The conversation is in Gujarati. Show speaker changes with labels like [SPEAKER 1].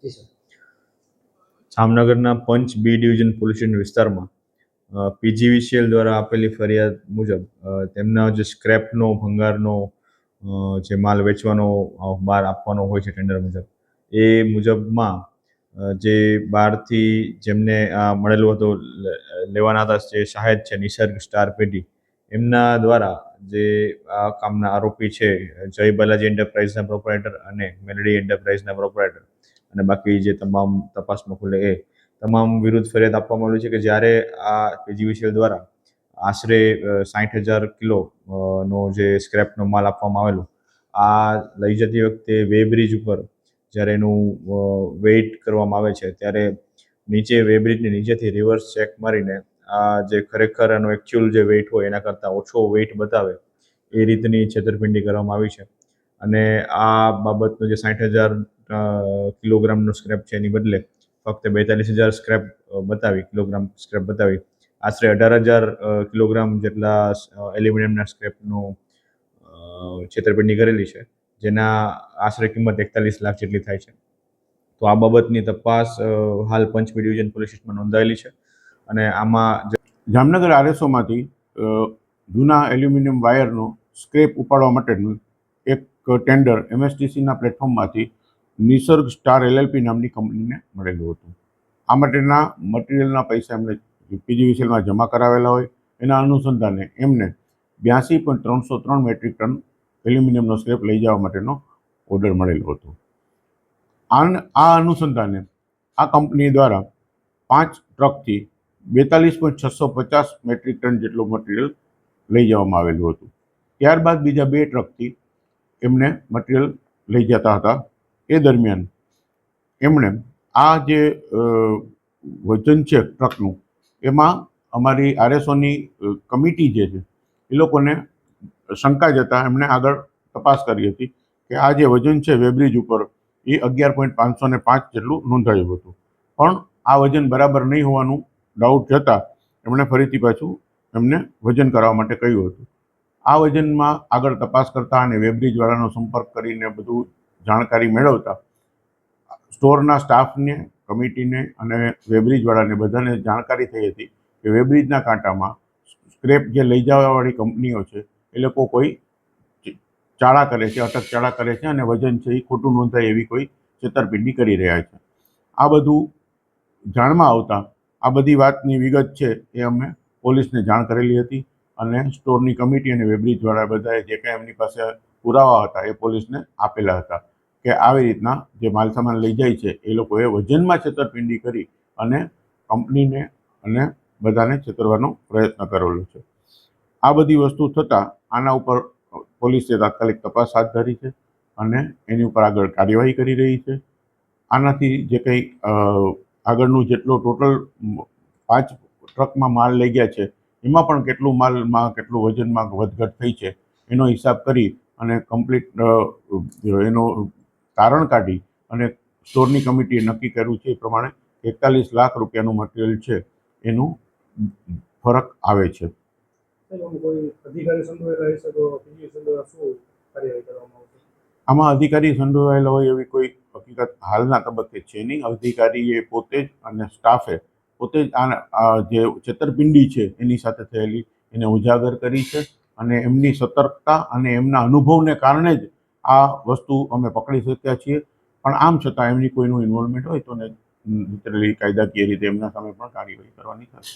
[SPEAKER 1] જી સર.
[SPEAKER 2] જામનગરના પંચ બી ડિવિઝન પોલીસ સ્ટેશન વિસ્તારમાં પીજીવીસીએલ દ્વારા આપેલી ફરિયાદ મુજબ તેમના જે સ્ક્રેપનો ભંગારનો જે માલ વેચવાનો બહાર આપવાનો હોય છે ટેન્ડર મુજબ એ મુજબમાં જે બહારથી જેમને મળેલું હતું લેવાના હતા જે સહાયક છે નિસર્ગ સ્ટાર પેઢી એમના દ્વારા જે આ કામના આરોપી છે જય બાલાજી એન્ટરપ્રાઇઝના પ્રોપરાઇટર અને મેલડી એન્ટરપ્રાઇઝના પ્રોપરાઇટર અને બાકી જે તમામ તપાસમાં ખુલે એ તમામ વિરુદ્ધ ફરિયાદ આપવામાં આવી છે કે જ્યારે આ પીજીવીસીએલ દ્વારા આશરે 60,000 કિલો નો જે સ્ક્રેપનો માલ આપવામાં આવેલો આ લઈ જતી વખતે વે બ્રિજ ઉપર જ્યારે એનું વેઇટ કરવામાં આવે છે ત્યારે નીચે વે બ્રિજની નીચેથી રિવર્સ ચેક મારીને આ જે ખરેખર એનો એકચ્યુઅલ જે વેઇટ હોય એના કરતાં ઓછો વેઇટ બતાવે એ રીતની છેતરપિંડી કરવામાં આવી છે અને આ બાબતનો જે 60,000 કિલોગ્રામનો સ્ક્રેપ છે એની બદલે ફક્ત 42,000 સ્ક્રેપ કિલોગ્રામ સ્ક્રેપ બતાવી આશરે 18,000 કિલોગ્રામ જેટલા એલ્યુમિનિયમના સ્ક્રેપનું છેતરપિંડી કરેલી છે જેના આશરે કિંમત 41 લાખ જેટલી થાય છે. તો આ બાબતની તપાસ હાલ પંચમી ડિવિઝન પોલીસ સ્ટેશનમાં નોંધાયેલી છે અને આમાં
[SPEAKER 3] જામનગર આરએસઓમાંથી જૂના એલ્યુમિનિયમ વાયરનો સ્ક્રેપ ઉપાડવા માટેનું એક ટેન્ડર એમએસટીસીના પ્લેટફોર્મમાંથી નિસર્ગ સ્ટાર એલએલપી નામની કંપનીને મળેલું હતું. આ માટેના મટીરિયલના પૈસા એમને પીજીવીસીએલમાં જમા કરાવેલા હોય એના અનુસંધાને એમને 82.303 મેટ્રિક ટન એલ્યુમિનિયમનો સ્ક્રેપ લઈ જવા માટેનો ઓર્ડર મળેલો હતો. આ અનુસંધાને આ કંપની દ્વારા 5 ટ્રકથી 42.650 મેટ્રિક ટન જેટલું મટીરિયલ લઈ જવામાં આવેલું હતું. ત્યારબાદ બીજા 2 ટ્રકથી એમને મટીરિયલ લઈ જતા હતા. એ દરમિયાન એમણે આ જે વજન છે ટ્રકનું એમાં અમારી આરએસઓની કમિટી જે છે એ લોકોને શંકા જતાં એમણે આગળ તપાસ કરી હતી કે આ જે વજન છે વેબ્રિજ ઉપર એ 11.505 જેટલું નોંધાયું હતું, પણ આ વજન બરાબર નહીં હોવાનું ડાઉટ જતાં એમણે ફરીથી પાછું એમને વજન કરવા માટે કહ્યું હતું. આ વજનમાં આગળ તપાસ કરતા અને વેબ્રિજવાળાનો સંપર્ક કરીને બધું જાણકારી મેળવતા સ્ટોરના સ્ટાફને, કમિટીને અને વેબ્રિજવાળાને બધાને જાણકારી થઈ હતી કે વેબ્રિજના કાંટામાં સ્ક્રેપ જે લઈ જવાવાળી કંપનીઓ છે એ લોકો કોઈ ચાળા કરે છે, અટક ચાળા કરે છે અને વજન છે એ ખોટું નોંધાય એવી કોઈ છેતરપિંડી કરી રહ્યા છે. આ બધું જાણમાં આવતા આ બધી વાતની વિગત છે એ અમે પોલીસને જાણ કરેલી હતી અને સ્ટોરની કમિટી અને વેબ્રિજવાળા બધાએ જે કાંઈ એમની પાસે પુરાવા હતા એ પોલીસને આપેલા હતા કે આવી રીતના જે માલસામાન લઈ જાય છે એ લોકોએ વજનમાં છેતરપિંડી કરી અને કંપનીને અને બધાને છેતરવાનો પ્રયત્ન કરેલો છે. આ બધી વસ્તુ થતાં આના ઉપર પોલીસે તાત્કાલિક તપાસ હાથ ધરી છે અને એની ઉપર આગળ કાર્યવાહી કરી રહી છે. આનાથી જે કંઈ આગળનું જેટલો ટોટલ 5 ટ્રકમાં માલ લઈ ગયા છે એમાં પણ કેટલું માલમાં કેટલું વજનમાં વધઘટ થઈ છે એનો હિસાબ કરી અને કમ્પ્લીટ એનો તારણ કાઢી અને સ્ટોરની કમિટીએ નક્કી કર્યું છે એ પ્રમાણે 41 લાખ રૂપિયાનું મટીરિયલ છે એનું ફરક આવે છે. આમાં અધિકારી સંડોવાયેલા હોય એવી કોઈ હકીકત હાલના તબક્કે છે નહીં. અધિકારીએ પોતે જ અને સ્ટાફે પોતે જ આ જે છેતરપિંડી છે એની સાથે થયેલી એને ઉજાગર કરી છે અને એમની સતર્કતા અને એમના અનુભવને કારણે જ આ વસ્તુ અમે પકડી શક્યા છીએ. પણ આમ છતાં એમની કોઈનું ઇન્વોલ્વમેન્ટ હોય તો ને કાયદાકીય રીતે એમના સામે પણ કાર્યવાહી કરવાની થશે.